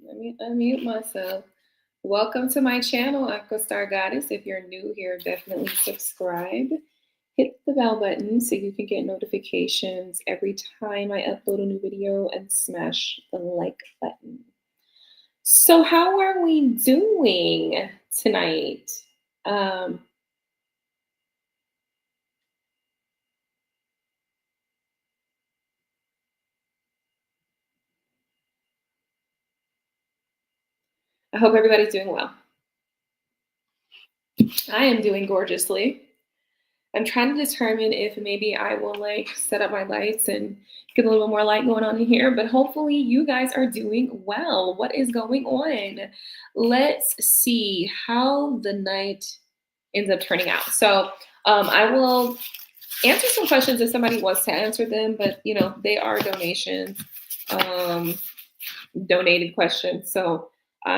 Let me unmute myself. Welcome to my channel, Aquastar Goddess. If you're new here, definitely subscribe. Hit the bell button so you can get notifications every time I upload a new video, and smash the like button. So how are we doing tonight? I hope everybody's doing well. I am doing gorgeously. I'm trying to determine if maybe I will like set up my lights and get a little bit more light going on in here, but hopefully you guys are doing well. What is going on? Let's see how the night ends up turning out. So I will answer some questions if somebody wants to answer them, but you know, they are donations, donated questions. So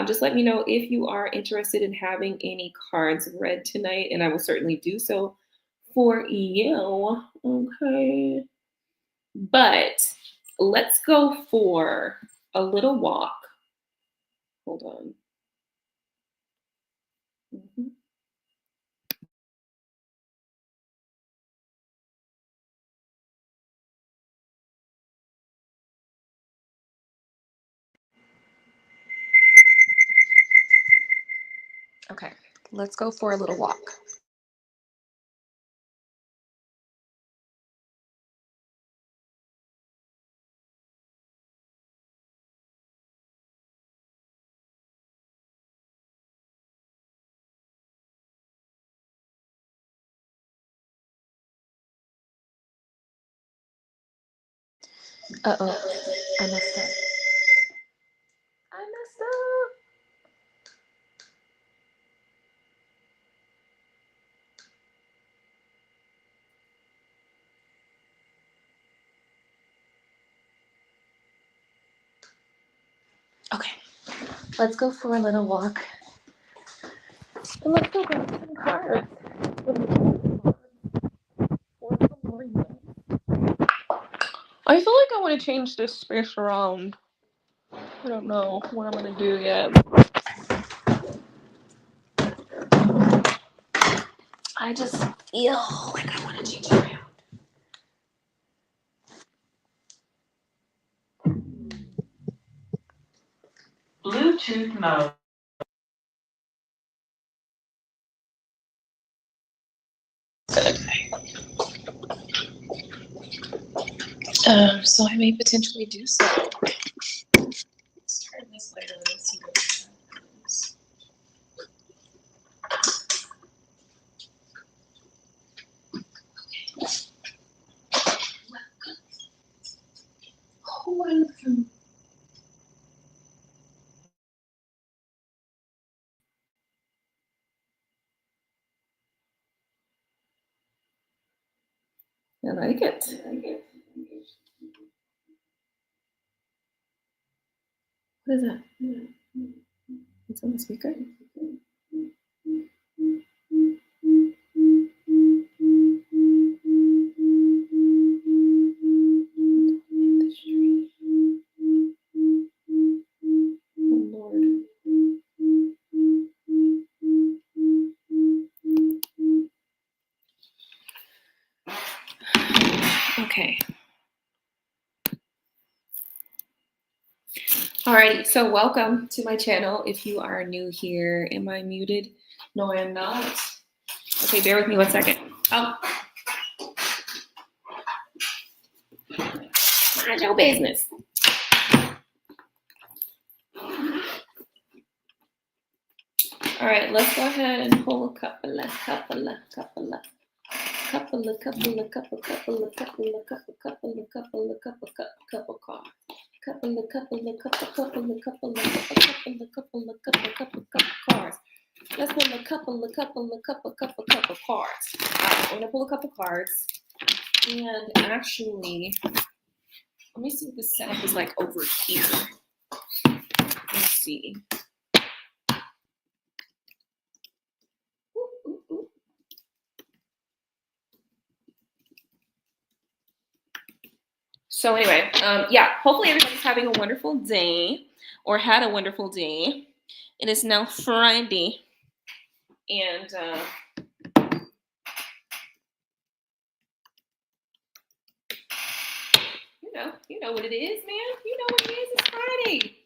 just let me know if you are interested in having any cards read tonight, and I will certainly do so for you. Okay. But let's go for a little walk. Hold on. Mm-hmm. Okay, let's go for a little walk. Uh-oh, I messed up. I messed up. Okay, let's go for a little walk. And let's go grab some cards. I feel like I want to change this space around. I don't know what I'm going to do yet. I just feel like I want to change it around. Bluetooth mode. So I may potentially do so. Let's turn this light on and see what happens. Welcome. I like it. What is that? It's on the speaker. Oh Lord. Okay. Alrighty, so welcome to my channel. If you are new here, am I muted? No, I am not. Okay, bear with me 1 second. Oh. Mind your business. All right, let's go ahead and pull a couple of cards. Let's pull a couple of cards. I'm gonna pull a couple cards, and actually, let me see what the setup is like over here. Let's see. So anyway, yeah, hopefully everybody's having a wonderful day. or had a wonderful day. It is now Friday, and you know what it is, man. You know what it is. It's Friday.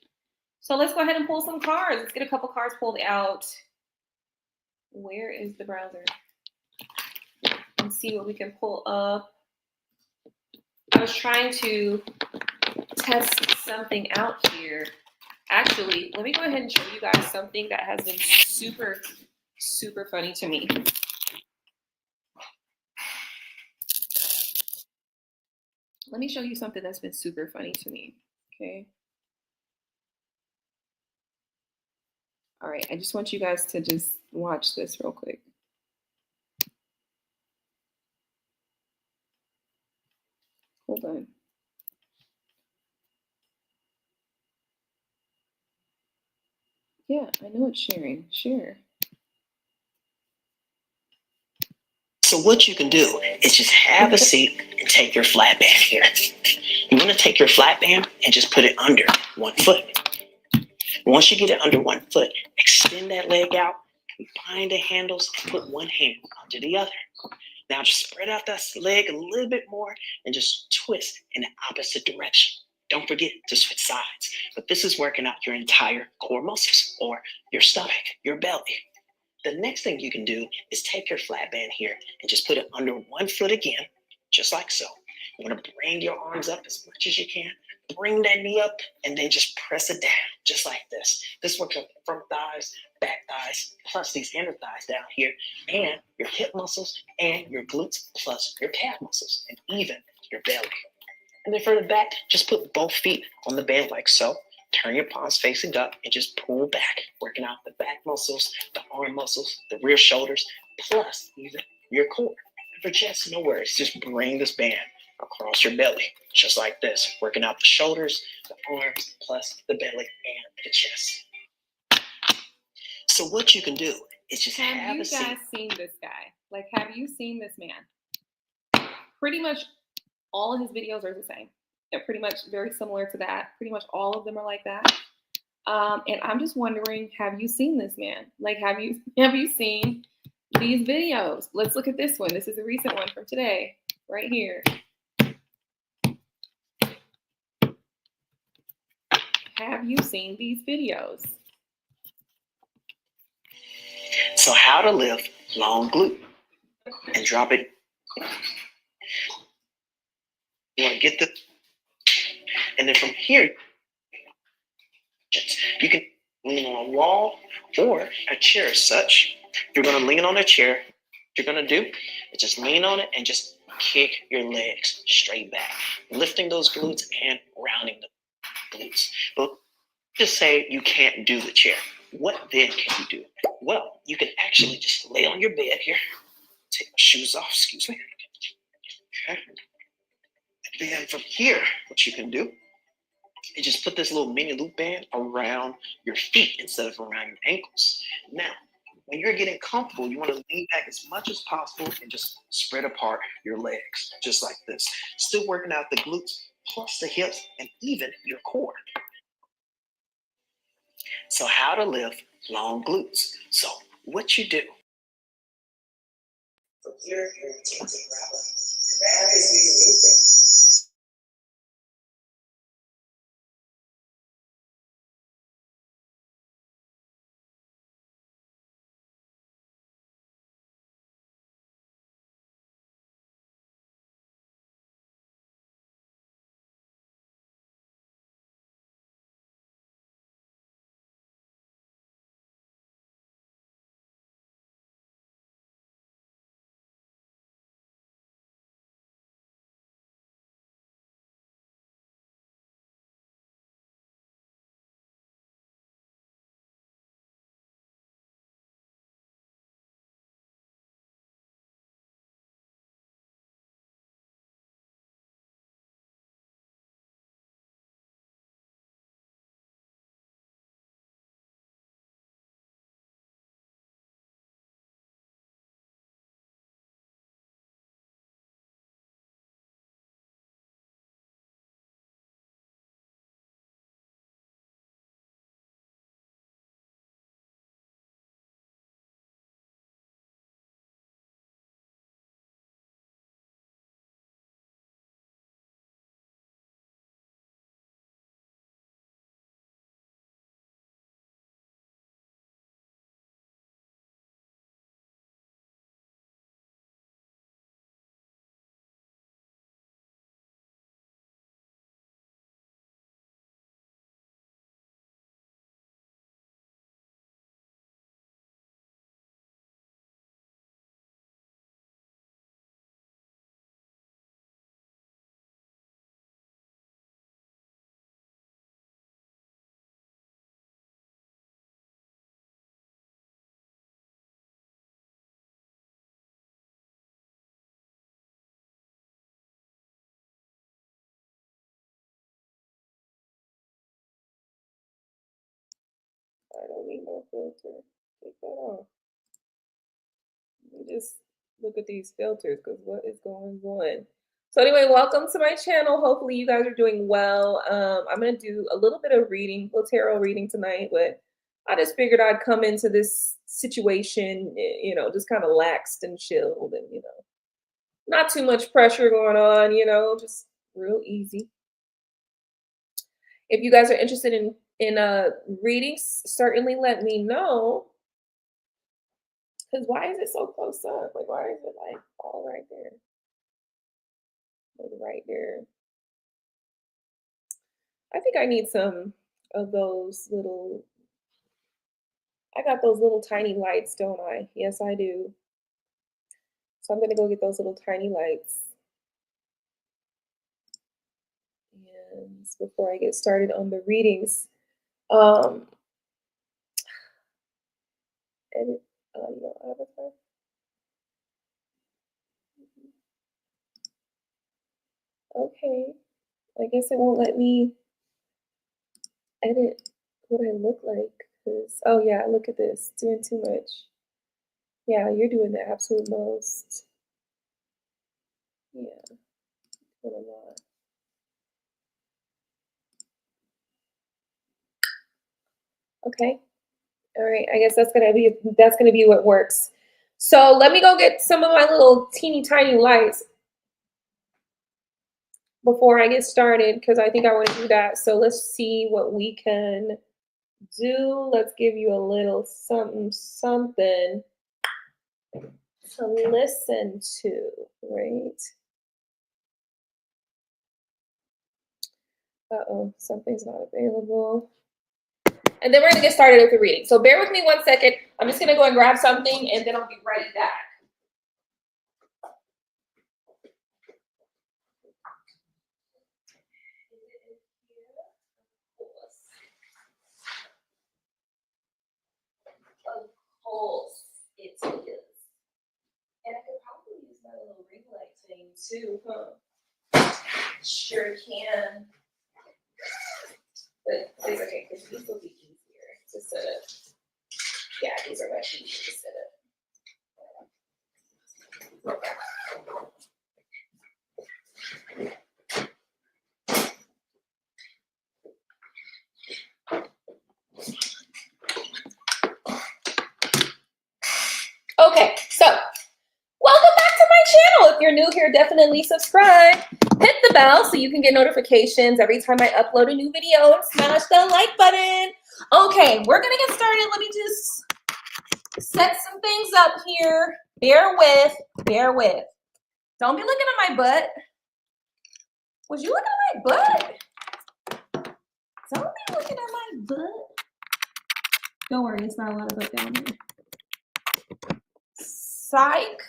So let's go ahead and pull some cards. Let's get a couple cards pulled out. Where is the browser? And see what we can pull up. I was trying to test something out here. Actually, let me go ahead and show you guys something that has been super, super funny to me. Let me show you something that's been super funny to me. Okay. All right. I just want you guys to just watch this real quick. Hold on. Yeah, I know it's sharing. Share. So what you can do is just have a seat and take your flat band here. You want to take your flat band and just put it under 1 foot. Once you get it under 1 foot, extend that leg out, combine the handles, and put one hand under the other. Now just spread out that leg a little bit more and just twist in the opposite direction. Don't forget to switch sides. But this is working out your entire core muscles or your stomach, your belly. The next thing you can do is take your flat band here and just put it under 1 foot again, just like so. You want to bring your arms up as much as you can. Bring that knee up and then just press it down, just like this. This works on front thighs, back thighs, plus these inner thighs down here, and your hip muscles and your glutes, plus your calf muscles, and even your belly. And then further back, just put both feet on the band like so. Turn your palms facing up and just pull back, working out the back muscles, the arm muscles, the rear shoulders, plus even your core. And for chest, no worries. Just bring this band across your belly, just like this, working out the shoulders, the arms, plus the belly and the chest. So what you can do is just have you guys seen this guy? Like, have you seen this man? Pretty much all of his videos are the same. They're pretty much very similar to that. Pretty much all of them are like that. And I'm just wondering, have you seen this man? Like, have you seen these videos? Let's look at this one. This is a recent one from today, right here. Have you seen these videos? So how to lift long glute and drop it. You want to get the, and then from here, you can lean on a wall or a chair as such. You're going to lean on a chair. What you're going to do is just lean on it and just kick your legs straight back, lifting those glutes and rounding the glutes. But just say you can't do the chair. What then can you do? Well, you can actually just lay on your bed here. Take my shoes off, excuse me. Okay. And then from here, what you can do is just put this little mini loop band around your feet instead of around your ankles. Now, when you're getting comfortable, you want to lean back as much as possible and just spread apart your legs, just like this. Still working out the glutes, plus the hips, and even your core. So how to lift long glutes. So what you do. From here, you're going to grab this mini loop band. I don't need no filter. Take that off. Let me just look at these filters because what is going on? So anyway, welcome to my channel. Hopefully you guys are doing well. I'm going to do a little bit of reading, a little tarot reading tonight, but I just figured I'd come into this situation, you know, just kind of laxed and chilled and, you know, not too much pressure going on, you know, just real easy. If you guys are interested in readings, certainly let me know. Because why is it so close up? Like, why is it like all right there? Like right there. I think I need some of those little, I got those little tiny lights, don't I? Yes, I do. So I'm gonna go get those little tiny lights. And before I get started on the readings, edit audio avatar. Okay, I guess it won't let me edit what I look like. Cause, oh yeah, look at this, doing too much. Yeah, you're doing the absolute most. Yeah, what a lot. Okay. All right. I guess that's gonna be what works. So let me go get some of my little teeny tiny lights before I get started because I think I want to do that. So let's see what we can do. Let's give you a little something to listen to, right? Uh-oh, something's not available. And then we're gonna get started with the reading. So bear with me 1 second. I'm just gonna go and grab something and then I'll be right back. Of course it is. And I could probably use my little ring light thing too, huh? Sure can. But it's okay because these will be easier to set up. Yeah, these are much easier to set up. Okay, so welcome back to my channel. If you're new here, definitely subscribe. Hit the bell so you can get notifications every time I upload a new video and smash the like button. Okay, we're gonna get started. Let me just set some things up here. Bear with. Don't be looking at my butt. Was you looking at my butt? Don't be looking at my butt. Don't worry, it's not a lot of butt down here. Psych.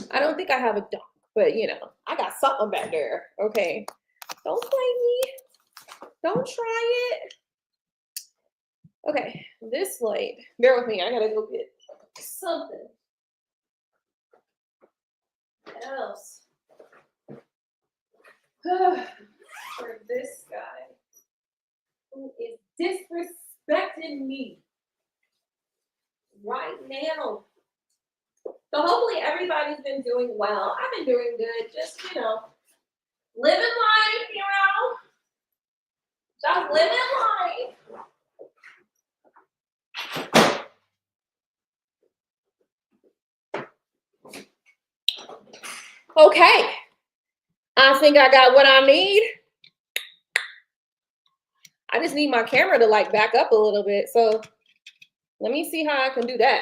I don't think I have a dog, but you know, I got something back there. Okay. Don't play me. Don't try it. Okay, this light. Bear with me. I gotta go get something else. For this guy who is disrespecting me right now. So hopefully everybody's been doing well. I've been doing good. Just, you know, living life, you know. Just living life. Okay. I think I got what I need. I just need my camera to like back up a little bit. So let me see how I can do that.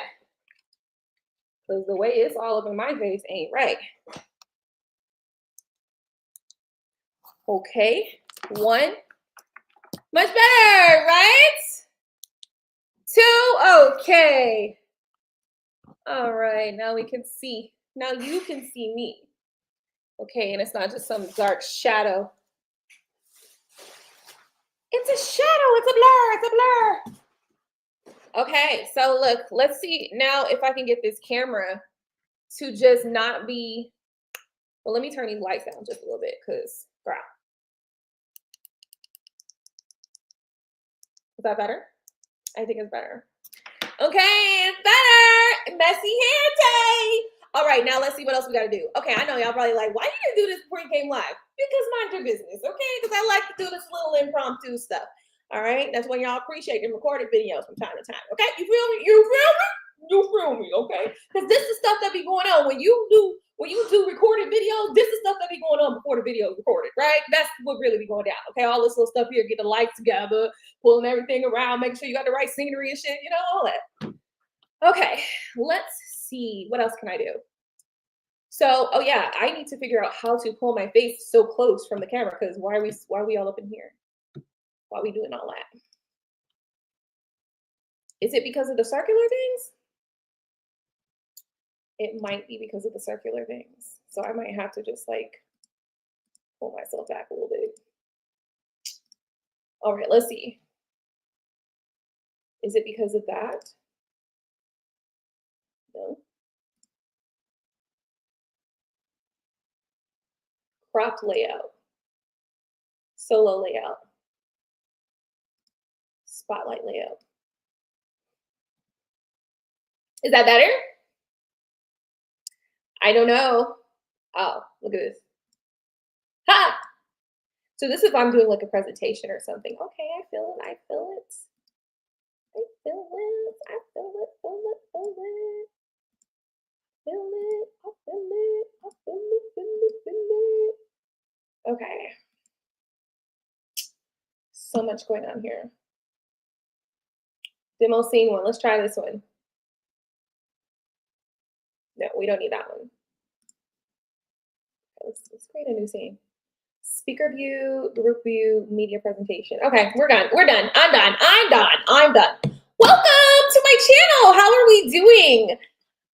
Because the way it's all up in my face ain't right. Okay. 1. Much better, right? 2. Okay. All right. Now we can see. Now you can see me. Okay. And it's not just some dark shadow. It's a shadow. It's a blur. It's a blur. Okay, so look, let's see now if I can get this camera to just not be, well, let me turn these lights down just a little bit because, girl. Is that better? I think it's better. Okay, it's better. Messy hair day. All right, now let's see what else we got to do. Okay, I know y'all probably like, why did you do this before you came live? Because mind your business, okay? Because I like to do this little impromptu stuff. All right, that's when y'all appreciate the recorded videos from time to time. Okay, you feel me? You feel me? You feel me? Okay, because this is stuff that be going on when you do recorded videos. This is stuff that be going on before the video is recorded, right? That's what really be going down. Okay, all this little stuff here, get the lights together, pulling everything around, making sure you got the right scenery and shit, you know, all that. Okay, let's see. What else can I do? So, oh yeah, I need to figure out how to pull my face so close from the camera, because why are we all up in here? Why are we doing all that? Is it because of the circular things? It might be because of the circular things. So I might have to just like pull myself back a little bit. All right, let's see. Is it because of that? No. Cropped layout. Solo layout. Spotlight layout. Is that better? I don't know. Oh, look at this. Ha! So this is if I'm doing like a presentation or something. Okay, I feel it. I feel it. I feel it. I feel it. Feel it. Feel it. Feel it. I feel it. I feel it. Feel it. Feel it. Okay. So much going on here. Demo scene 1. Let's try this one. No, we don't need that one. Let's create a new scene. Speaker view, group view, media presentation. Okay, we're done. We're done. I'm done. I'm done. I'm done. Welcome to my channel. How are we doing?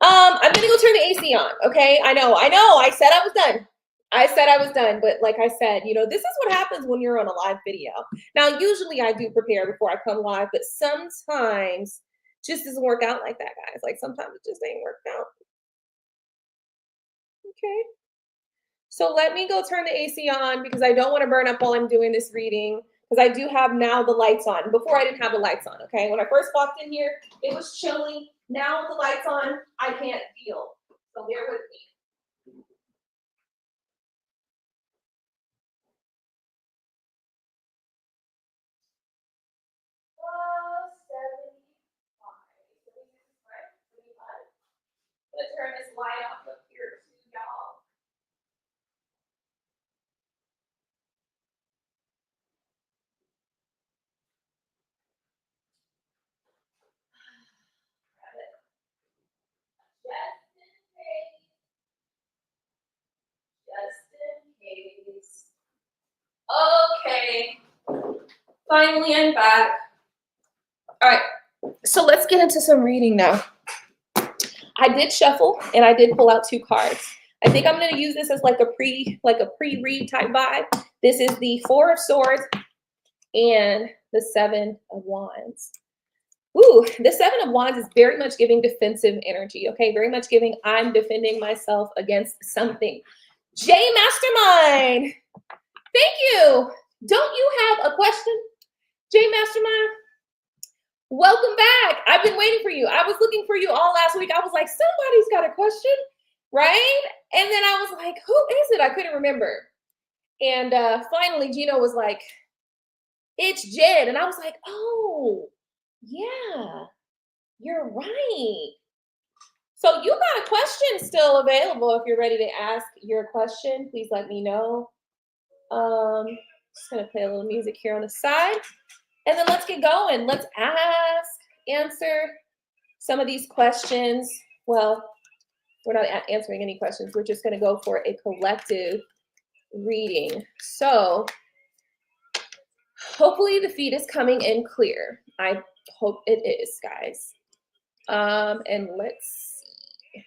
I'm gonna go turn the AC on. Okay, I know. I said I was done. I said I was done, but like I said, you know, this is what happens when you're on a live video. Now, usually I do prepare before I come live, but sometimes just doesn't work out like that, guys. Like sometimes it just ain't worked out. Okay. So let me go turn the AC on because I don't want to burn up while I'm doing this reading, because I do have now the lights on. Before I didn't have the lights on, okay? When I first walked in here, it was chilly. Now with the lights on, I can't feel. So bear with me. Let's turn this light off up here too, y'all. Just in case. Okay. Finally, I'm back. All right. So let's get into some reading now. I did shuffle and I did pull out 2 cards. I think I'm going to use this as like a pre-read type vibe. This is the 4 of Swords and the 7 of Wands. Ooh, the 7 of Wands is very much giving defensive energy, okay? Very much giving I'm defending myself against something. J Mastermind, thank you. Don't you have a question, J Mastermind? Welcome back. I've been waiting for you. I was looking for you all last week. I was like, somebody's got a question, right? And then I was like, who is it? I couldn't remember. And finally, Gino was like, it's Jed. And I was like, oh, yeah, you're right. So you got a question still available. If you're ready to ask your question, please let me know. Just gonna play a little music here on the side. And then let's get going. Let's answer some of these questions. Well, we're not answering any questions. We're just going to go for a collective reading. So hopefully the feed is coming in clear. I hope it is, guys. And let's see.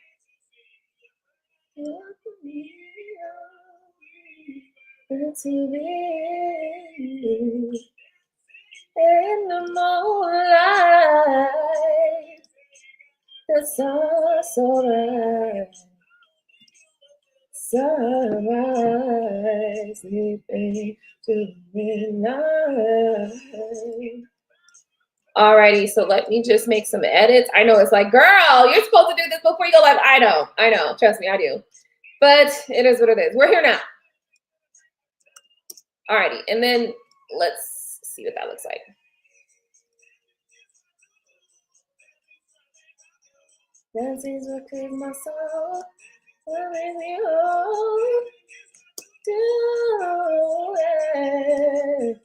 In the moonlight, the sun's so bright, sunrise, sleeping to midnight. Alrighty, so let me just make some edits. I know it's like, girl, you're supposed to do this before you go live. I know. Trust me, I do. But it is what it is. We're here now. Alrighty, and then let's see what that looks like. Dancing's what clears my soul. What makes me whole. Do it.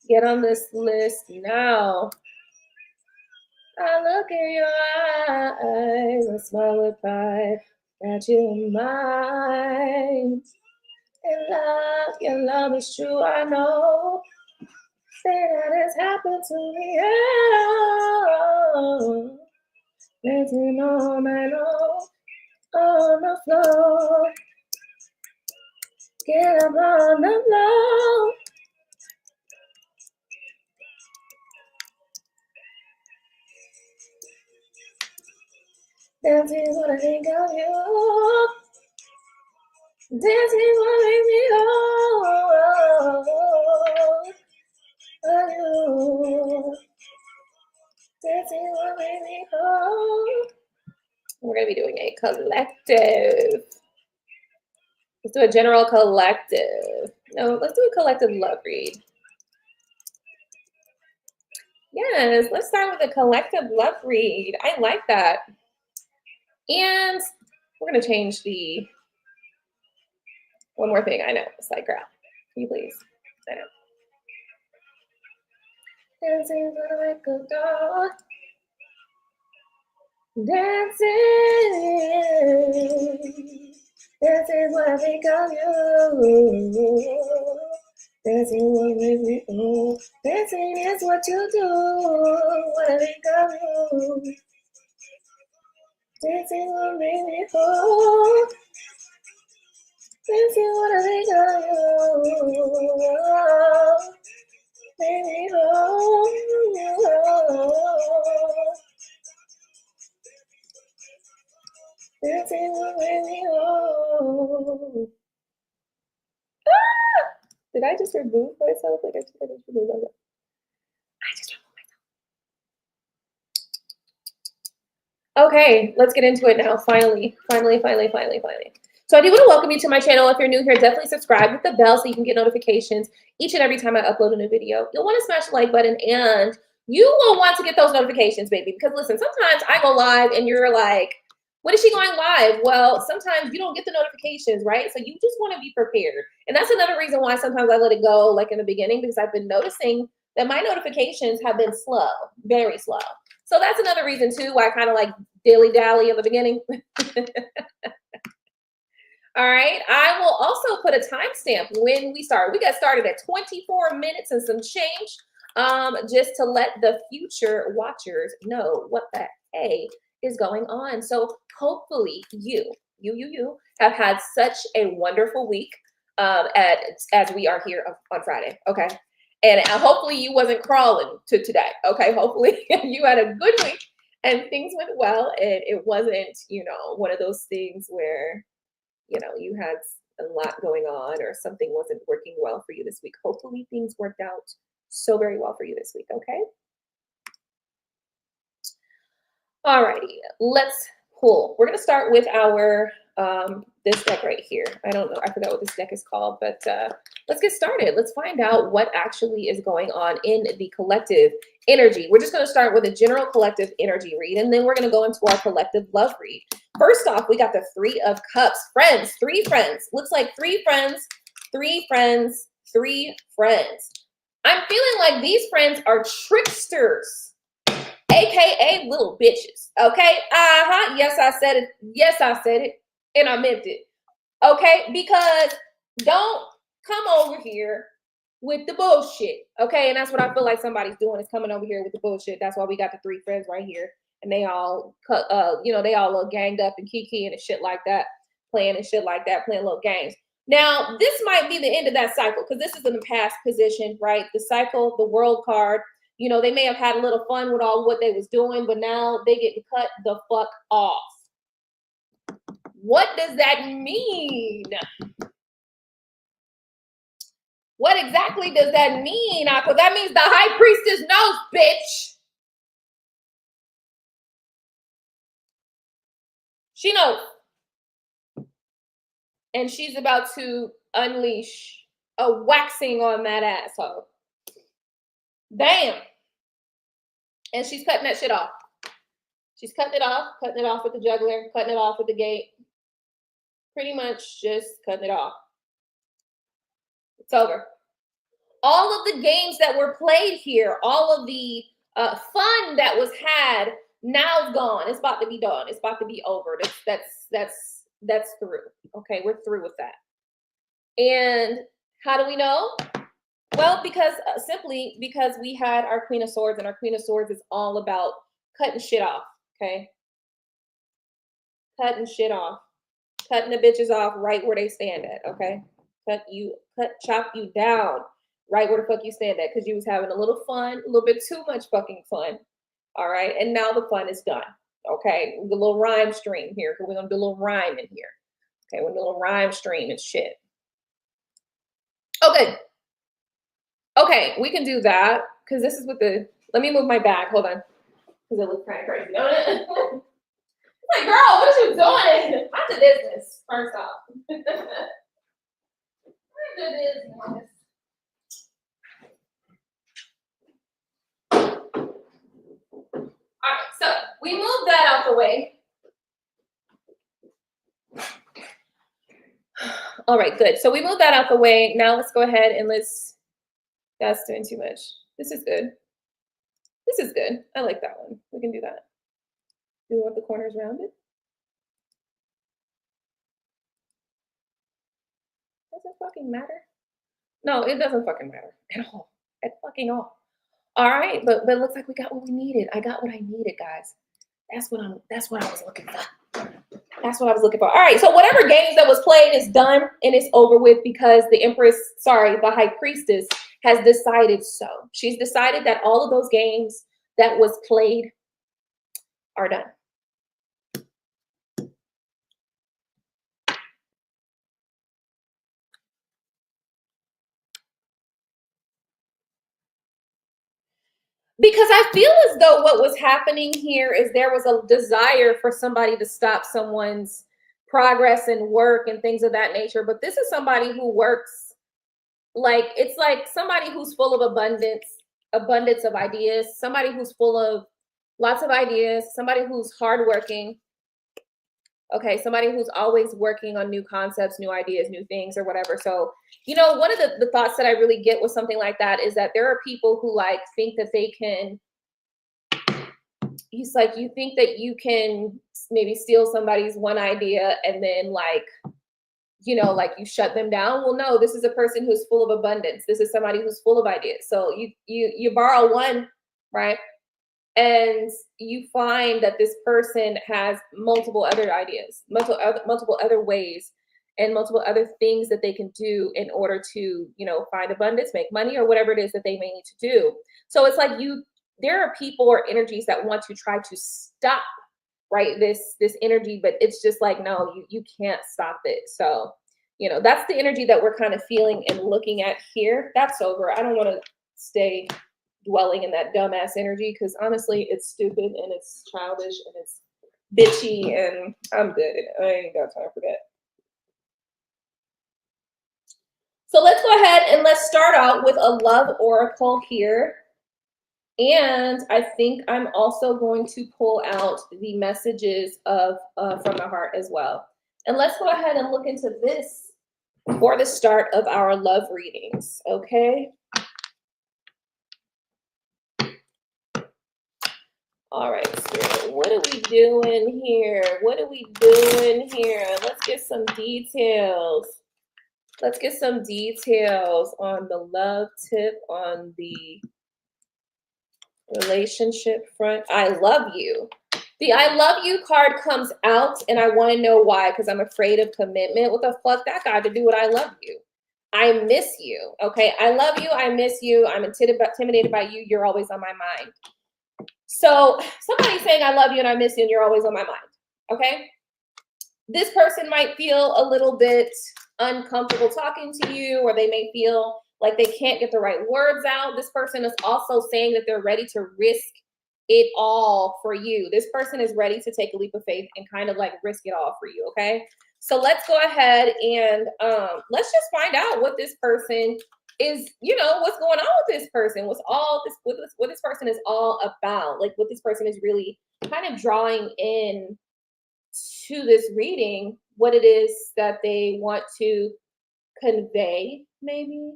Get on this list now. I look in your eyes, I smile with pride that you're mine. And love, your love is true, I know. Say that it's happened to me. Oh, dancing all night long on the floor. Get up on the floor. Dancing when I think of you. Dancing will make me whole. Oh, you. Dancing will make me whole. We're going to be doing a collective. Let's do a general collective. No, let's do a collective love read. Yes, let's start with a collective love read. I like that. And we're going to change the one more thing. I know. It's like, girl, can you please? I know. Dancing like a dog. Dancing. Dancing when I think of you. Dancing will make me move. Dancing is what you do when I think of you. Dancing will make me whole. Dancing when I think of you. Make me whole. Dancing will make me whole. Ah! Did I just remove myself? Like I just removed myself. I just removed myself. Okay, let's get into it now. Finally. So I do want to welcome you to my channel. If you're new here, definitely subscribe with the bell so you can get notifications each and every time I upload a new video. You'll want to smash the like button and you will want to get those notifications, baby. Because listen, sometimes I go live and you're like, when is she going live? Well, sometimes you don't get the notifications, right? So you just want to be prepared. And that's another reason why sometimes I let it go like in the beginning, because I've been noticing that my notifications have been slow, very slow. So that's another reason too why I kind of like dilly-dally in the beginning. All right, I will also put a timestamp when we start. We got started at 24 minutes and some change, just to let the future watchers know what the hey is going on. So hopefully you have had such a wonderful week as we are here on Friday, okay? And hopefully you wasn't crawling to today, okay? Hopefully you had a good week and things went well and it wasn't, one of those things where you had a lot going on or something wasn't working well for you this week. Hopefully things worked out so very well for you this week, okay? Alrighty, let's pull. We're gonna start with our, this deck right here. I don't know, I forgot what this deck is called, but let's get started. Let's find out what actually is going on in the collective energy. We're just gonna start with a general collective energy read, and then we're gonna go into our collective love read. First off, we got the Three of Cups. Friends, 3 friends. Looks like 3 friends, 3 friends, 3 friends. I'm feeling like these friends are tricksters. AKA little bitches. Okay? Yes, I said it. Yes, I said it. And I meant it. Okay? Because don't come over here with the bullshit. Okay? And that's what I feel like somebody's doing, is coming over here with the bullshit. That's why we got the 3 friends right here. And they all they all look ganged up and kikiing and shit like that, playing and shit like that, playing little games. Now, this might be the end of that cycle, because this is in the past position, right? The cycle, the world card. They may have had a little fun with all what they was doing, but now they get cut the fuck off. What does that mean? What exactly does that mean, Aqua? That means the high priestess knows, bitch. She knows. And she's about to unleash a waxing on that asshole. Damn. And she's cutting that shit off. She's cutting it off with the juggler, cutting it off with the gate. Pretty much just cutting it off. It's over. All of the games that were played here, all of the fun that was had, now it's gone. It's about to be done. It's about to be over. That's through. Okay, we're through with that. And how do we know? Well, because simply because we had our Queen of Swords, and our Queen of Swords is all about cutting shit off. Okay, cutting shit off, cutting the bitches off right where they stand at. Okay, chop you down right where the fuck you stand at, because you was having a little fun, a little bit too much fucking fun. All right, and now the fun is done. Okay, the little rhyme stream here, because we're gonna do a little rhyme in here. Okay, we're gonna do a little rhyme stream and shit. Okay. Okay, we can do that, because this is with the, let me move my bag, hold on, because it looks kind of crazy, don't it? Like, girl, what are you doing? Mind the business, first off. Mind the business. All right, so we moved that out the way. All right, good. So we moved that out the way. Now let's go ahead and that's doing too much. This is good. This is good. I like that one. We can do that. Do we want the corners rounded? Does it fucking matter? No, it doesn't fucking matter at all. At fucking all. All right, but it looks like we got what we needed. I got what I needed, guys. That's what I was looking for. That's what I was looking for. All right, so whatever games that was played is done and it's over with, because the the high priestess has decided so. She's decided that all of those games that was played are done. Because I feel as though what was happening here is there was a desire for somebody to stop someone's progress and work and things of that nature. But this is somebody who works, like, it's like somebody who's full of abundance of ideas, somebody who's full of lots of ideas, somebody who's hardworking. Okay, somebody who's always working on new concepts, new ideas, new things, or whatever. So, you know, one of the thoughts that I really get with something like that is that there are people who like think that they can, he's like, you think that you can maybe steal somebody's one idea and then like, you know, like you shut them down. Well, no, this is a person who's full of abundance. This is somebody who's full of ideas. So you borrow one, right? And you find that this person has multiple other ideas, multiple other ways, and multiple other things that they can do in order to, you know, find abundance, make money, or whatever it is that they may need to do. So it's like there are people or energies that want to try to stop, right, this energy, but it's just like, no, you can't stop it. So, you know, that's the energy that we're kind of feeling and looking at here. That's over. I don't want to stay dwelling in that dumbass energy, because honestly, it's stupid and it's childish and it's bitchy, and I'm good. I ain't got time for that. So let's go ahead and let's start out with a love oracle here. And I think I'm also going to pull out the messages of from my heart as well. And let's go ahead and look into this for the start of our love readings, okay? All right, Spirit, what are we doing here? What are we doing here? Let's get some details. Let's get some details on the love tip, on the relationship front. I love you. The I love you card comes out, and I want to know why, because I'm afraid of commitment. What the fuck that got to do with I love you? I miss you. Okay, I love you. I miss you. I'm intimidated by you. You're always on my mind. So somebody's saying I love you and I miss you and you're always on my mind, okay? This person might feel a little bit uncomfortable talking to you, or they may feel like they can't get the right words out. This person is also saying that they're ready to risk it all for you. This person is ready to take a leap of faith and kind of like risk it all for you, okay? So let's go ahead and let's just find out what this person is, what's going on with this person, what this person is all about, like what this person is really kind of drawing in to this reading, what it is that they want to convey, maybe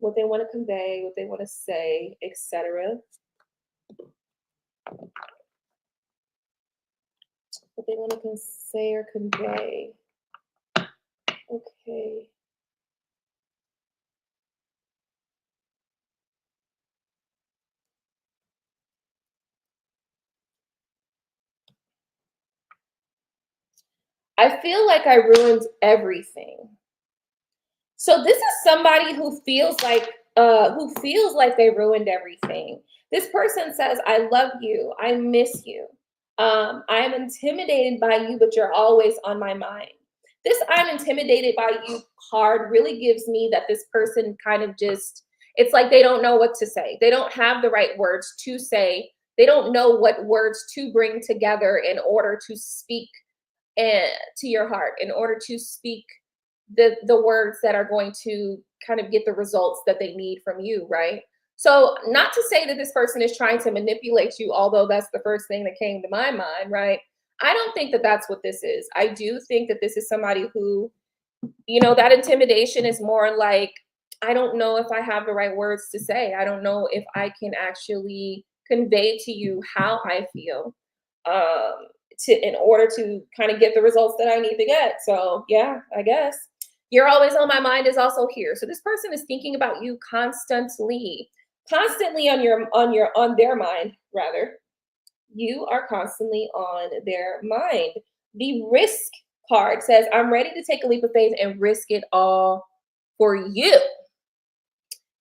what they want to convey, what they want to say, etc. What they want to say or convey. Okay. I feel like I ruined everything. So this is somebody who feels like they ruined everything. This person says, I love you. I miss you. I am intimidated by you, but you're always on my mind. This I'm intimidated by you card really gives me that this person kind of just, it's like they don't know what to say. They don't have the right words to say. They don't know what words to bring together in order to speak to your heart, in order to speak the words that are going to kind of get the results that they need from you, right? So not to say that this person is trying to manipulate you, although that's the first thing that came to my mind, right? I don't think that that's what this is. I do think that this is somebody who, that intimidation is more like, I don't know if I have the right words to say. I don't know if I can actually convey to you how I feel in order to kind of get the results that I need to get. So yeah, I guess. You're always on my mind is also here. So this person is thinking about you constantly on their mind, rather. You are constantly on their mind. The risk card says, I'm ready to take a leap of faith and risk it all for you,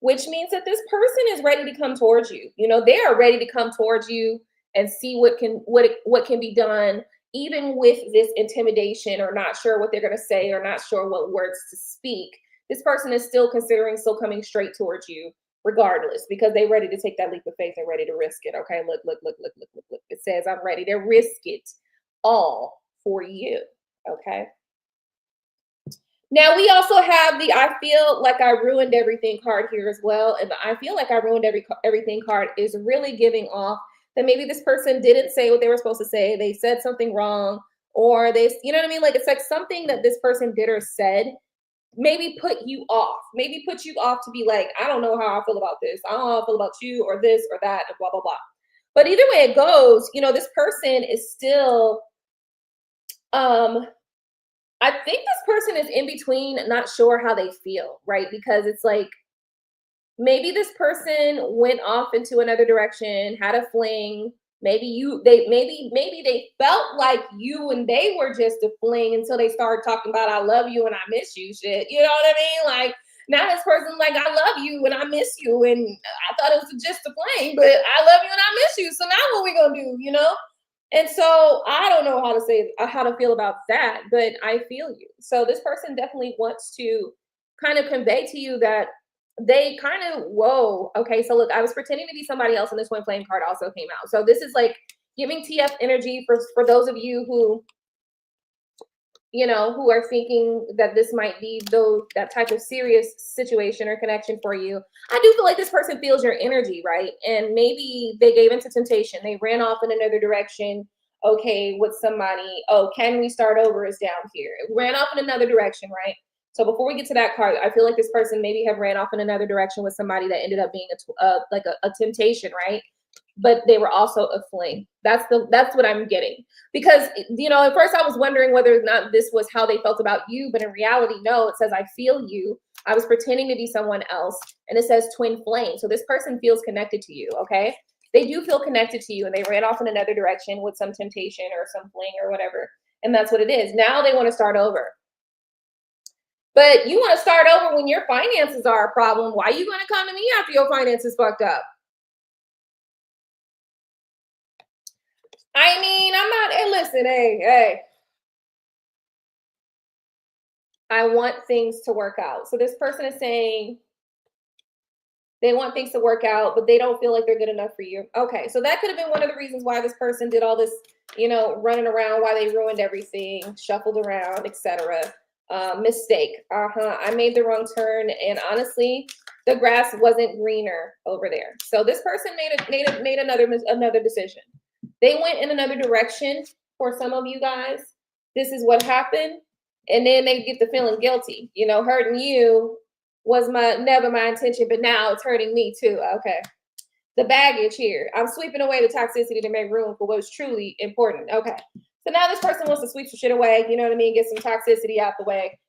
which means that this person is ready to come towards you. They are ready to come towards you and see what can be done, even with this intimidation or not sure what they're going to say or not sure what words to speak. This person is still coming straight towards you regardless, because they're ready to take that leap of faith and ready to risk it. Okay, look. It says, I'm ready to risk it all for you. Okay. Now we also have the I feel like I ruined everything card here as well. And the I feel like I ruined everything card is really giving off that maybe this person didn't say what they were supposed to say. They said something wrong, or they, you know what I mean? Like it's like something that this person did or said maybe put you off to be like, I don't know how I feel about this. I don't know how I feel about you or this or that and blah, blah, blah. But either way it goes, this person is still, I think this person is in between, not sure how they feel, right? Because it's like maybe this person went off into another direction, had a fling. Maybe they felt like you and they were just a fling until they started talking about I love you and I miss you shit. You know what I mean? Like now this person's like, I love you and I miss you, and I thought it was just a fling, but I love you and I miss you. So now what we gonna do? And so I don't know how to feel about that, but I feel you. So this person definitely wants to kind of convey to you that they kind of, whoa, okay, so look, I was pretending to be somebody else, and this twin flame card also came out. So this is like giving TF energy for those of you who, who are thinking that this might be that type of serious situation or connection for you. I do feel like this person feels your energy, right? And maybe they gave into temptation. They ran off in another direction. Okay, with somebody. Oh, can we start over is down here. It ran off in another direction, right? So before we get to that card, I feel like this person maybe have ran off in another direction with somebody that ended up being a temptation, right? But they were also a fling. That's what I'm getting. Because, at first I was wondering whether or not this was how they felt about you, but in reality, no, it says, I feel you. I was pretending to be someone else. And it says twin flame. So this person feels connected to you, okay? They do feel connected to you, and they ran off in another direction with some temptation or some fling or whatever. And that's what it is. Now they want to start over. But you want to start over when your finances are a problem. Why are you going to come to me after your finances fucked up? I mean, I'm not, and listen, hey. I want things to work out. So this person is saying, They want things to work out, but they don't feel like they're good enough for you. Okay, so that could have been one of the reasons why this person did all this, running around, why they ruined everything, shuffled around, etc. Mistake. I made the wrong turn, and honestly, the grass wasn't greener over there. So this person made another decision. They went in another direction. For some of you guys, this is what happened, and then they get the feeling guilty. Hurting you was never my intention, but now it's hurting me too. Okay. The baggage here. I'm sweeping away the toxicity to make room for what's truly important. Okay. So now this person wants to sweep some shit away, you know what I mean? Get some toxicity out the way.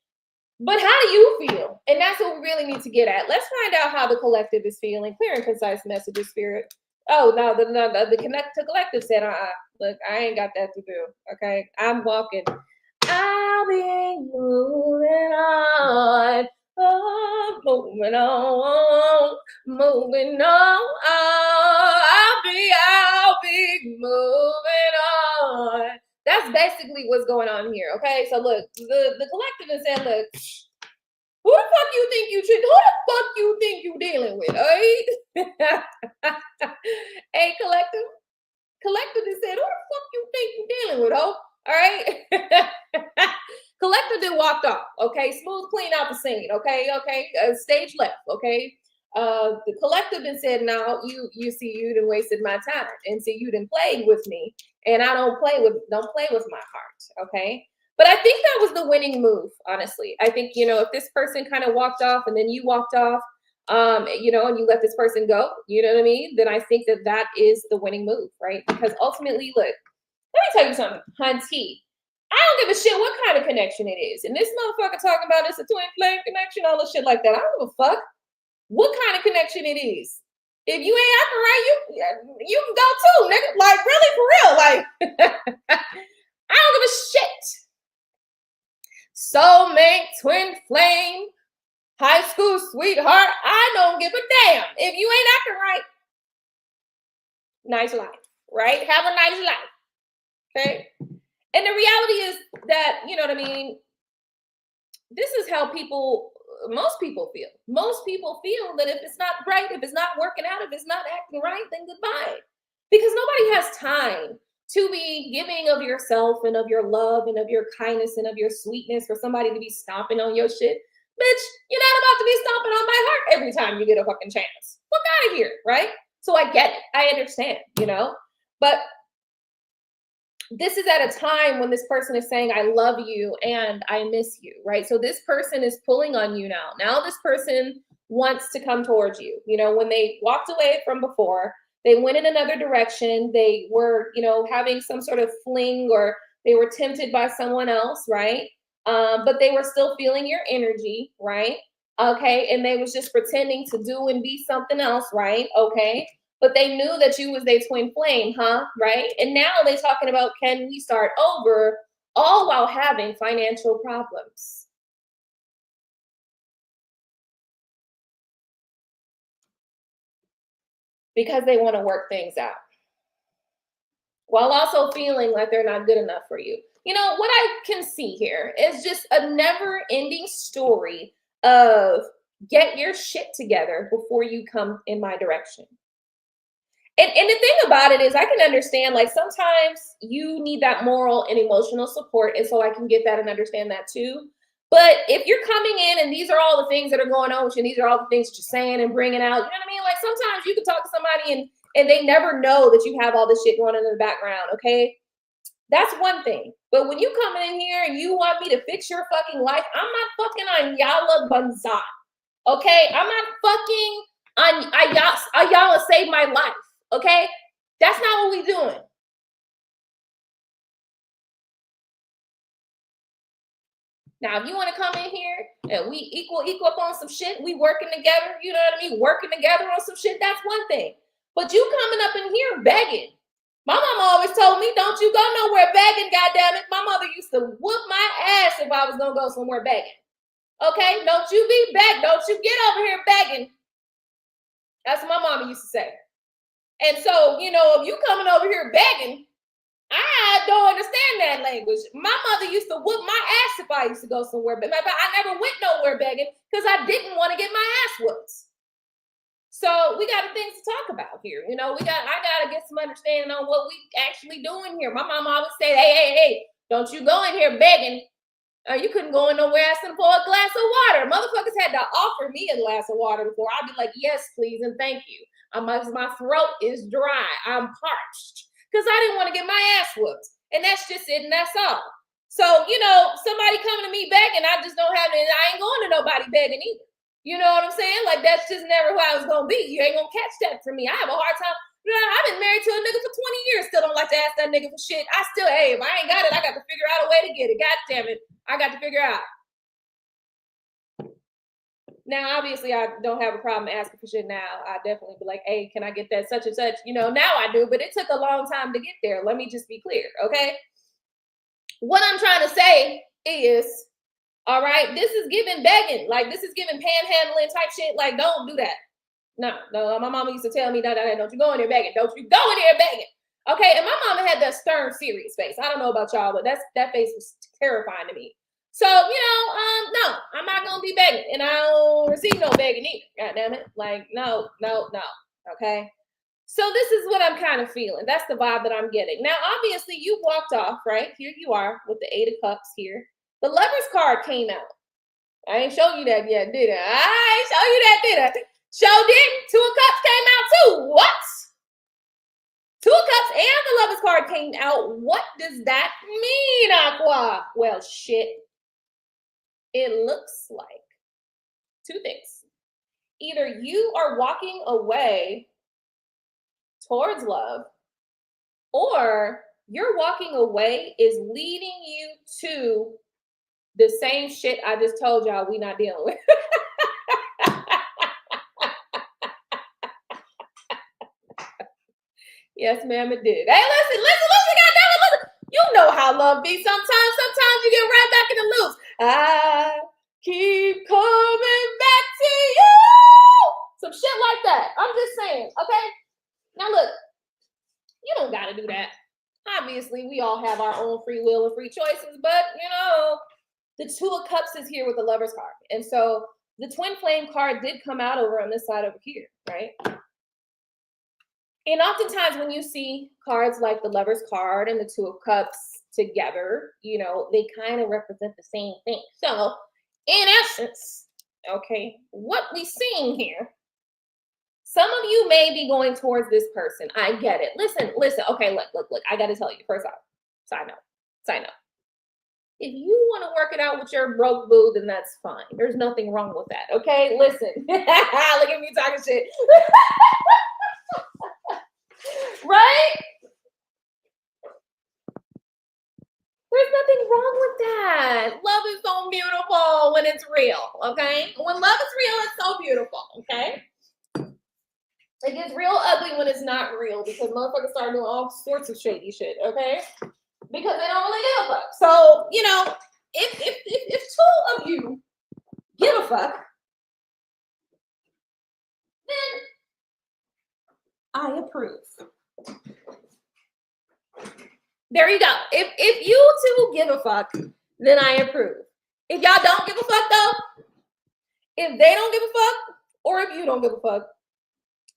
But how do you feel? And that's what we really need to get at. Let's find out how the collective is feeling. Clear and concise messages, spirit. Oh, no, the collective said, look, I ain't got that to do. Okay. I'm walking. I'll be moving on. Oh, moving on, moving on. I'll be moving on. That's basically what's going on here. Okay, so look, the collective has said, look, who the fuck you think you dealing with? Alright? Hey, collective has said, who the fuck you think you dealing with, ho? All right. Collective then walked off. Okay. Smooth, clean out the scene. Okay. Stage left. Okay. The collective then said, no, you see, you done wasted my time. And see, you done played with me. And I don't play with my heart. Okay. But I think that was the winning move, honestly. I think, if this person kind of walked off and then you walked off, and you let this person go, you know what I mean? Then I think that is the winning move, right? Because ultimately, look, let me tell you something, hunty. I don't give a shit what kind of connection it is. And this motherfucker talking about it's a twin flame connection, all this shit like that. I don't give a fuck what kind of connection it is. If you ain't acting right, you can go too, nigga. Like, really, for real. Like, I don't give a shit. Soulmate, twin flame, high school sweetheart, I don't give a damn. If you ain't acting right, nice life, right? Have a nice life. Okay. And the reality is that, you know what I mean? This is how most people feel. Most people feel that if it's not right, if it's not working out, if it's not acting right, then goodbye. Because nobody has time to be giving of yourself and of your love and of your kindness and of your sweetness for somebody to be stomping on your shit. Bitch, you're not about to be stomping on my heart every time you get a fucking chance. Fuck out of here, right? So I get it. I understand, But this is at a time when this person is saying, I love you and I miss you, right? So this person is pulling on you now. Now this person wants to come towards you. When they walked away from before, they went in another direction. They were, having some sort of fling, or they were tempted by someone else, right? But they were still feeling your energy, right? Okay. And they was just pretending to do and be something else, right? Okay. But they knew that you was their twin flame, huh? Right? And now they're talking about, can we start over, all while having financial problems? Because they want to work things out, while also feeling like they're not good enough for you. What I can see here is just a never-ending story of get your shit together before you come in my direction. And the thing about it is, I can understand, like, sometimes you need that moral and emotional support. And so I can get that and understand that too. But if you're coming in and these are all the things that are going on with you, and these are all the things that you're saying and bringing out, you know what I mean? Like, sometimes you can talk to somebody and they never know that you have all this shit going on in the background, okay? That's one thing. But when you come in here and you want me to fix your fucking life, I'm not fucking on Yalla Banzai, okay? I'm not fucking on Ayala Save My Life, okay? That's not what we doing. Now, if you want to come in here and we equal up on some shit, we working together, you know what I mean? Working together on some shit, that's one thing. But you coming up in here begging. My mama always told me, don't you go nowhere begging, goddammit. My mother used to whoop my ass if I was going to go somewhere begging. Okay? Don't you be begging. Don't you get over here begging. That's what my mama used to say. And so, if you coming over here begging, I don't understand that language. My mother used to whoop my ass if I used to go somewhere. But I never went nowhere begging because I didn't want to get my ass whooped. So we got things to talk about here. You know, I gotta get some understanding on what we actually doing here. My mom always said, hey, don't you go in here begging. You couldn't go in nowhere asking for a glass of water. Motherfuckers had to offer me a glass of water before I'd be like, yes, please, and thank you. My throat is dry. I'm parched. Because I didn't want to get my ass whooped. And that's just it, and that's all. So, you know, somebody coming to me begging, I just don't have it. I ain't going to nobody begging either. You know what I'm saying? Like, that's just never who I was going to be. You ain't going to catch that from me. I have a hard time. You know, I've been married to a nigga for 20 years. Still don't like to ask that nigga for shit. Hey, if I ain't got it, I got to figure out a way to get it. God damn it. I got to figure out. Now, obviously, I don't have a problem asking for shit now. I definitely be like, hey, can I get that such and such? You know, now I do, but it took a long time to get there. Let me just be clear, okay? What I'm trying to say is, all right, this is giving begging. Like, this is giving panhandling type shit. Like, don't do that. No, my mama used to tell me, don't you go in there begging. Don't you go in there begging. Okay, and my mama had that stern, serious face. I don't know about y'all, but that face was terrifying to me. So, you know, no, I'm not going to be begging. And I don't receive no begging either. God damn it. Like, no. Okay. So this is what I'm kind of feeling. That's the vibe that I'm getting. Now, obviously, you walked off, right? Here you are with the 8 of Cups here. The Lover's card came out. I ain't show you that yet, did I? I ain't show you that, did I? Show didn't. 2 of Cups came out too. What? 2 of Cups and the Lover's card came out. What does that mean, Aqua? Well, shit. It looks like 2 things. Either you are walking away towards love, or your walking away is leading you to the same shit I just told y'all we not dealing with. Yes, ma'am, it did. Hey, listen, goddamn it, listen. You know how love be sometimes. Sometimes you get right back in the loops. I keep coming back to you. Some shit like that. I'm just saying, okay? Now look, you don't gotta do that. Obviously, we all have our own free will and free choices, but you know, the 2 of Cups is here with the Lover's card. And so the Twin Flame card did come out over on this side over here, right? And oftentimes when you see cards like the Lover's card and the 2 of Cups together, you know, they kind of represent the same thing. So in essence, okay, what we seeing here, some of you may be going towards this person. I get it. Listen. Okay, look. I got to tell you, first off, side note. If you want to work it out with your broke boo, then that's fine. There's nothing wrong with that, okay? Listen. Look at me talking shit. Right? There's nothing wrong with that. Love is so beautiful when it's real, okay? When love is real, it's so beautiful, okay? It gets real ugly when it's not real because motherfuckers start doing all sorts of shady shit, okay? Because they don't really give a fuck. So, you know, if 2 of you give a fuck, then I approve. There you go. If you 2 give a fuck, then I approve. If y'all don't give a fuck though, if they don't give a fuck, or if you don't give a fuck,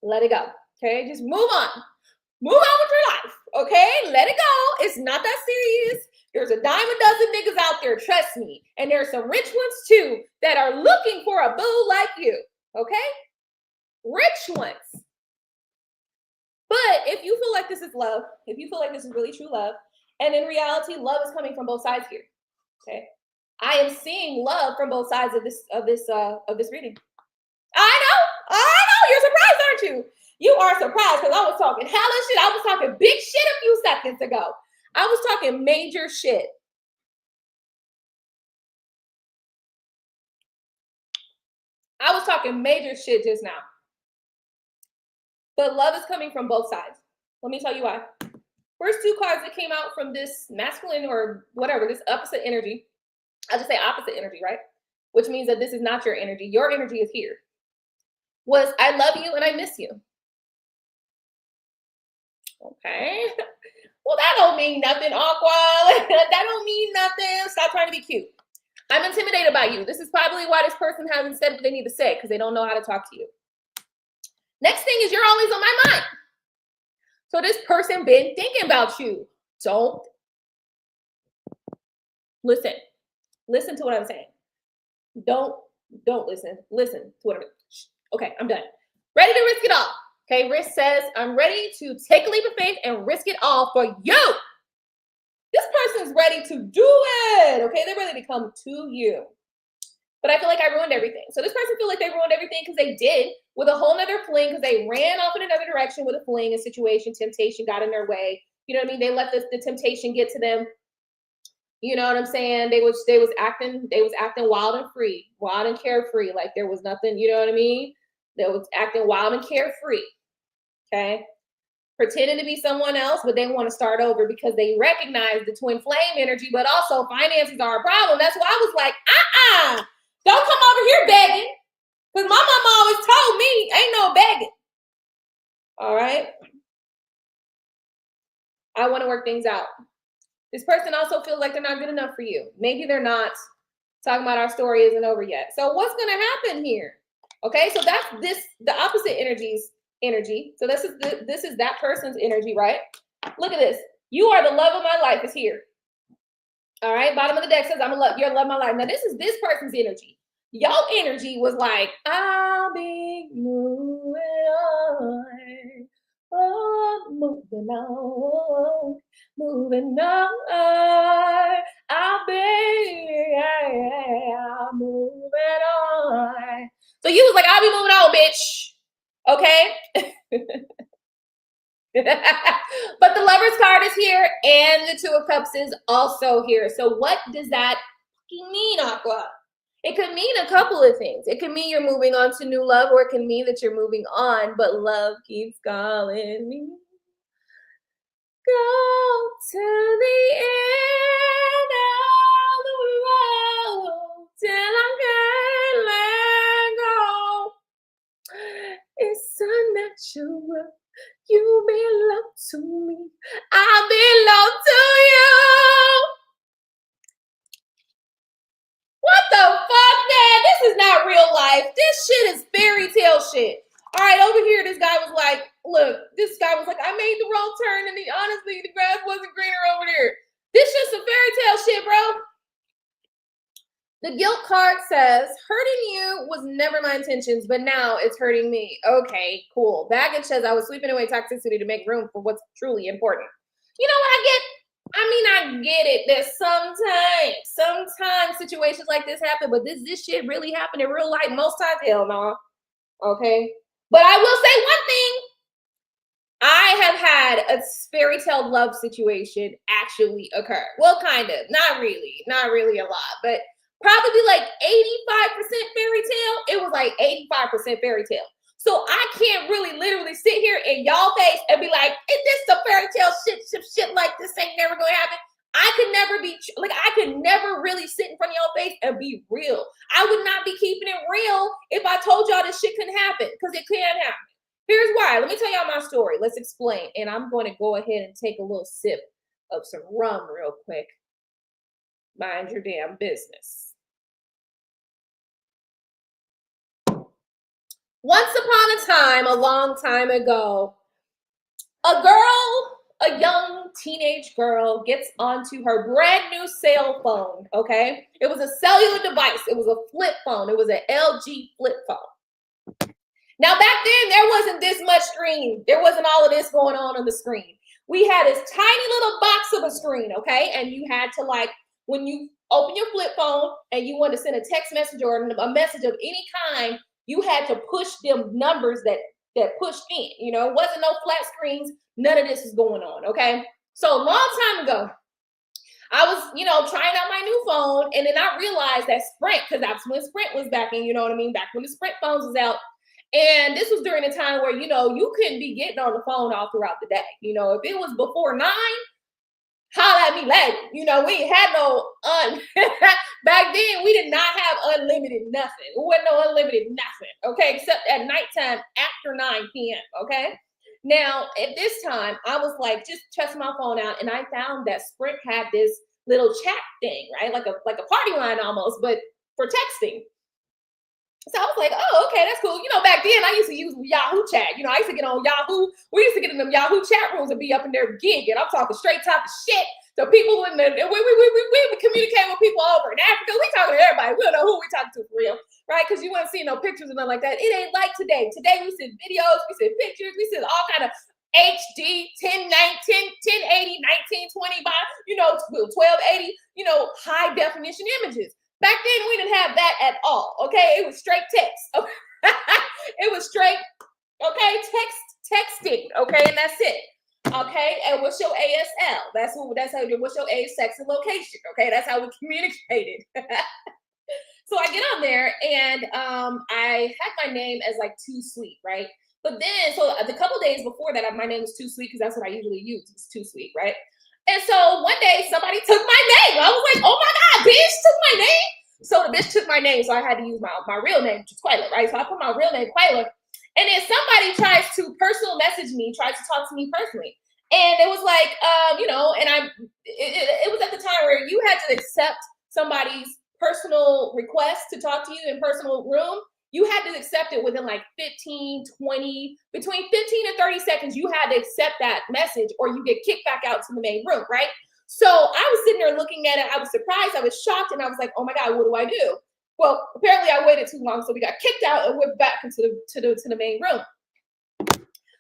let it go. Okay, just move on. Move on with your life. Okay, let it go. It's not that serious. There's a dime a dozen niggas out there, trust me. And there's some rich ones too that are looking for a boo like you. Okay, rich ones. But if you feel like this is love, if you feel like this is really true love, and in reality, love is coming from both sides here. Okay, I am seeing love from both sides of this reading. I know. You're surprised, aren't you? You are surprised because I was talking hella shit. I was talking big shit a few seconds ago. I was talking major shit. I was talking major shit just now. But love is coming from both sides. Let me tell you why. First 2 cards that came out from this masculine or whatever, this opposite energy. I just say opposite energy, right? Which means that this is not your energy. Your energy is here. Was I love you and I miss you. Okay. Well, that don't mean nothing, Aqua. That don't mean nothing. Stop trying to be cute. I'm intimidated by you. This is probably why this person hasn't said what they need to say because they don't know how to talk to you. Next thing is you're always on my mind. So this person been thinking about you. Don't listen. Listen to what I'm saying. Don't listen. Listen to what I'm saying. Okay, I'm done. Ready to risk it all. Okay, Risk says, I'm ready to take a leap of faith and risk it all for you. This person's ready to do it. Okay, they're ready to come to you. But I feel like I ruined everything. So this person feel like they ruined everything because they did with a whole nother fling, because they ran off in another direction with a fling, a situation, temptation got in their way. You know what I mean? They let the temptation get to them. You know what I'm saying? They was acting wild and free, wild and carefree, like there was nothing, you know what I mean? They was acting wild and carefree. Okay? Pretending to be someone else, but they want to start over because they recognize the twin flame energy, but also finances are a problem. That's why I was like, don't come over here begging. Because my mama always told me, ain't no begging. All right? I want to work things out. This person also feels like they're not good enough for you. Maybe they're not. Talking about our story isn't over yet. So what's going to happen here? Okay, so that's the opposite energy. So this is that person's energy, right? Look at this. You are the love of my life is here. All right, bottom of the deck says you're love of my life. Now this is this person's energy. Your energy was like, I'll be moving on. Oh, moving on. Moving on. I'll be moving on. So you was like, I'll be moving on, bitch. Okay? But the Lover's card is here and the Two of Cups is also here. So what does that mean, Aqua? It could mean a couple of things. It could mean you're moving on to new love, or it can mean that you're moving on, but love keeps calling me. Go to the end of the road till I can't let go. It's unnatural. You belong to me. I belong to you. What the fuck, man? This is not real life. This shit is fairy tale shit. All right, over here, this guy was like, I made the wrong turn, and honestly, the grass wasn't greener over there. This shit's some fairy tale shit, bro. The guilt card says, hurting you was never my intentions, but now it's hurting me. Okay, cool. Baggage says, I was sweeping away toxicity to make room for what's truly important. You know what I get? I get it that sometimes situations like this happen, but this shit really happened in real life. Most times, hell no. Okay. But I will say one thing. I have had a fairy tale love situation actually occur. Well, kind of. Not really a lot, but probably like 85% fairy tale. It was like 85% fairy tale. So I can't really literally sit here in y'all face and be like, is this a fairy tale shit like this ain't never gonna happen? I could never really sit in front of y'all face and be real. I would not be keeping it real if I told y'all this shit couldn't happen, because it can happen. Here's why. Let me tell y'all my story. Let's explain. And I'm going to go ahead and take a little sip of some rum real quick. Mind your damn business. Once upon a time, a long time ago, a young teenage girl gets onto her brand new cell phone, okay? It was a cellular device. It was a flip phone. It was an LG flip phone. Now, back then, there wasn't this much screen. There wasn't all of this going on the screen. We had this tiny little box of a screen, okay? And you had to, like, when you open your flip phone and you want to send a text message or a message of any kind, you had to push them numbers that pushed in. You know, it wasn't no flat screens. None of this is going on, okay? So a long time ago, I was, trying out my new phone, and then I realized that Sprint, because that's when Sprint was back in, you know what I mean? Back when the Sprint phones was out. And this was during a time where, you couldn't be getting on the phone all throughout the day. If it was before 9, holla at me later. We ain't had no back then we did not have unlimited nothing. It wasn't no unlimited nothing, okay, except at nighttime after 9 p.m. Okay. Now at this time I was like just testing my phone out, and I found that Sprint had this little chat thing, right? Like a party line almost, but for texting. So I was like, oh, okay, that's cool. You know, back then I used to use Yahoo chat. You know, I used to get on Yahoo. We used to get in them Yahoo chat rooms and be up in there gigging. I'm talking straight talking shit. So people in the, we would communicate with people over in Africa. We talking to everybody. We don't know who we talking to for real, right? Because you wouldn't see no pictures and nothing like that. It ain't like today. Today we send videos, we send pictures, we send all kind of HD, 1080, 1920 by, you know, 1280, you know, high definition images. Back then, we didn't have that at all. Okay, it was straight text. Okay? It was straight, okay, texting. Okay, and that's it. Okay, and what's your ASL? That's how. What's your age, sex, and location? Okay, that's how we communicated. So I get on there, and I had my name as like Too Sweet, right? But then, so the couple days before that, my name was Too Sweet because that's what I usually use. It's Too Sweet, right? And so one day somebody took my name. I was like, oh my God, bitch took my name. So the bitch took my name. So I had to use my real name, which is Quayla, right? So I put my real name, Quayla. And then somebody tries to personal message me, tries to talk to me personally. And it was like, you know, and it was at the time where you had to accept somebody's personal request to talk to you in personal room. You had to accept it within like 15, 20, between 15 and 30 seconds, you had to accept that message or you get kicked back out to the main room, right? So I was sitting there looking at it. I was surprised. I was shocked. And I was like, oh my God, what do I do? Well, apparently I waited too long. So we got kicked out and went back into the main room.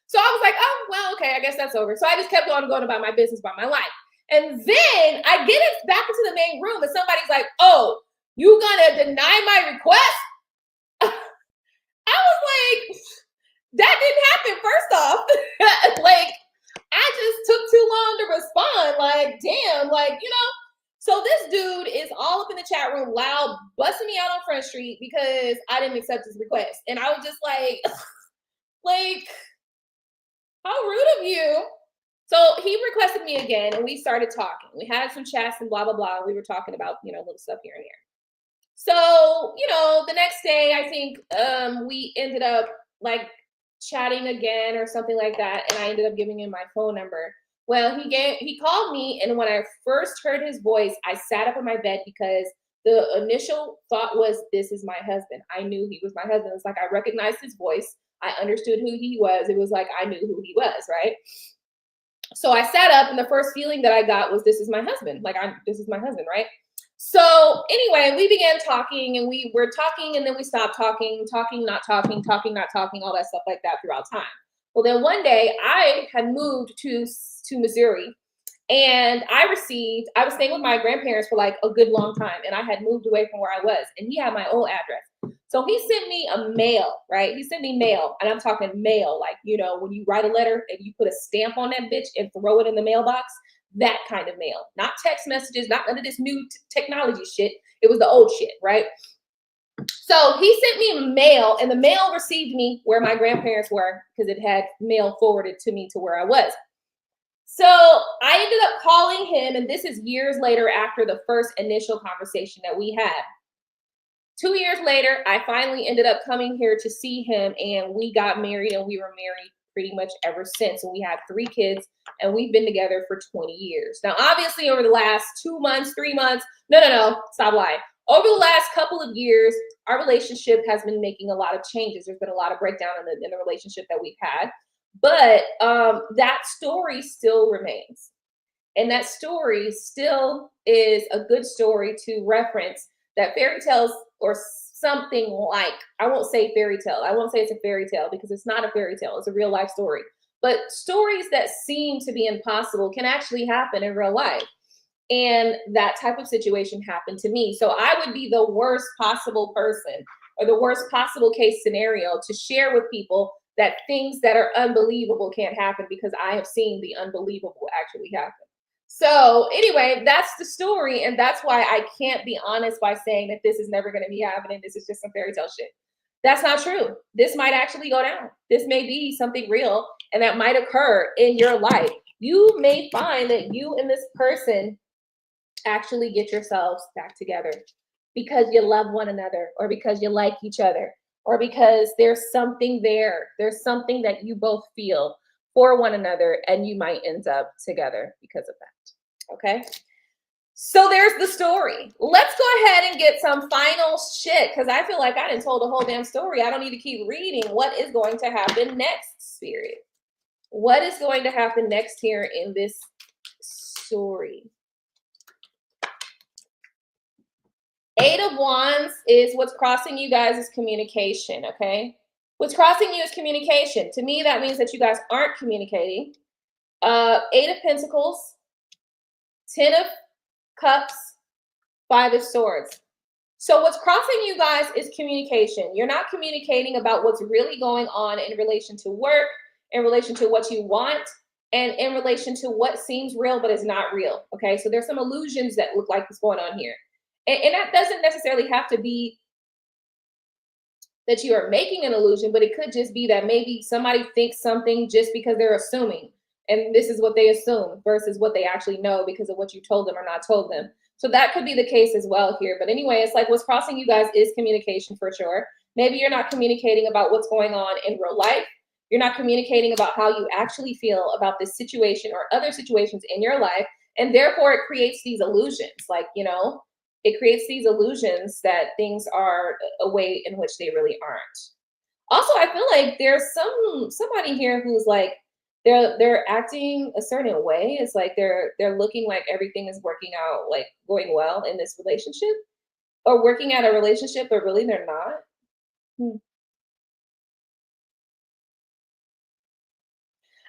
So I was like, oh, well, okay, I guess that's over. So I just kept on going about my business, about my life. And then I get it back into the main room and somebody's like, oh, you gonna deny my request? I was like, that didn't happen, first off. Like, I just took too long to respond. Like, damn, like, you know. So this dude is all up in the chat room, loud, busting me out on Front Street because I didn't accept his request. And I was just like, how rude of you. So he requested me again and we started talking. We had some chats and blah, blah, blah. We were talking about, you know, little stuff here and there. So, you know, the next day, I think we ended up like chatting again or something like that. And I ended up giving him my phone number. Well, he called me. And when I first heard his voice, I sat up in my bed because the initial thought was, this is my husband. I knew he was my husband. It's like I recognized his voice. I understood who he was. It was like I knew who he was, right? So I sat up and the first feeling that I got was, this is my husband. Like, this is my husband, right? So anyway, we began talking and we were talking and then we stopped talking, not talking, all that stuff like that throughout time. Well, then one day I had moved to Missouri and I was staying with my grandparents for like a good long time and I had moved away from where I was and he had my old address. So he sent me a mail, right? He sent me mail and I'm talking mail, like, you know, when you write a letter and you put a stamp on that bitch and throw it in the mailbox. That kind of mail, not text messages, not none of this new technology shit. It was the old shit, right? So he sent me mail and the mail received me where my grandparents were because it had mail forwarded to me to where I was. So I ended up calling him, and this is years later after the first initial conversation that we had. 2 years later, I finally ended up coming here to see him and we got married and we were married pretty much ever since. And we have 3 kids and we've been together for 20 years. Now, obviously over the last 2 months, 3 months, no, stop lying. Over the last couple of years, our relationship has been making a lot of changes. There's been a lot of breakdown in the relationship that we've had, but that story still remains. And that story still is a good story to reference that fairy tales or something like, I won't say fairy tale. I won't say it's a fairy tale because it's not a fairy tale. It's a real life story. But stories that seem to be impossible can actually happen in real life. And that type of situation happened to me. So I would be the worst possible person or the worst possible case scenario to share with people that things that are unbelievable can't happen because I have seen the unbelievable actually happen. So anyway, that's the story. And that's why I can't be honest by saying that this is never going to be happening. This is just some fairy tale shit. That's not true. This might actually go down. This may be something real and that might occur in your life. You may find that you and this person actually get yourselves back together because you love one another or because you like each other or because there's something there. There's something that you both feel for one another and you might end up together because of that. Okay. So there's the story. Let's go ahead and get some final shit, because I feel like I done told the whole damn story. I don't need to keep reading. What is going to happen next, Spirit? What is going to happen next here in this story? Eight of Wands is what's crossing you guys is communication, okay? What's crossing you is communication. To me, that means that you guys aren't communicating. Eight of Pentacles, 10 of Cups, 5 of Swords. So what's crossing you guys is communication. You're not communicating about what's really going on in relation to work, in relation to what you want, and in relation to what seems real but is not real, okay? So there's some illusions that look like what's going on here. And that doesn't necessarily have to be that you are making an illusion, but it could just be that maybe somebody thinks something just because they're assuming, and this is what they assume versus what they actually know because of what you told them or not told them. So that could be the case as well here. But anyway, it's like what's crossing you guys is communication for sure. Maybe you're not communicating about what's going on in real life. You're not communicating about how you actually feel about this situation or other situations in your life. And therefore it creates these illusions, like, you know, it creates these illusions that things are a way in which they really aren't. Also, I feel like there's somebody here who's like, they're acting a certain way. It's like they're looking like everything is working out, like going well in this relationship, or working at a relationship, but really they're not.